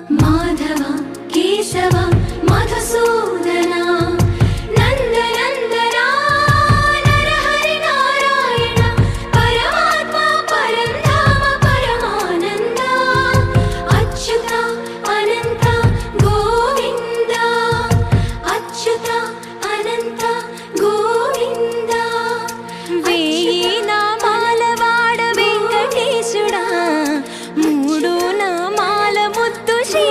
మాధవ కేశవ మధుసూదన నందనందన నరహరి నారాయణ పరమాత్మ పరంధామ పరమానంద అచ్యుత అనంత గోవింద అచ్యుత అనంత గోవింద వేయి నామాల వాడ వెంకటేశుడా మూడు నామాల ముద్దు శ్రీ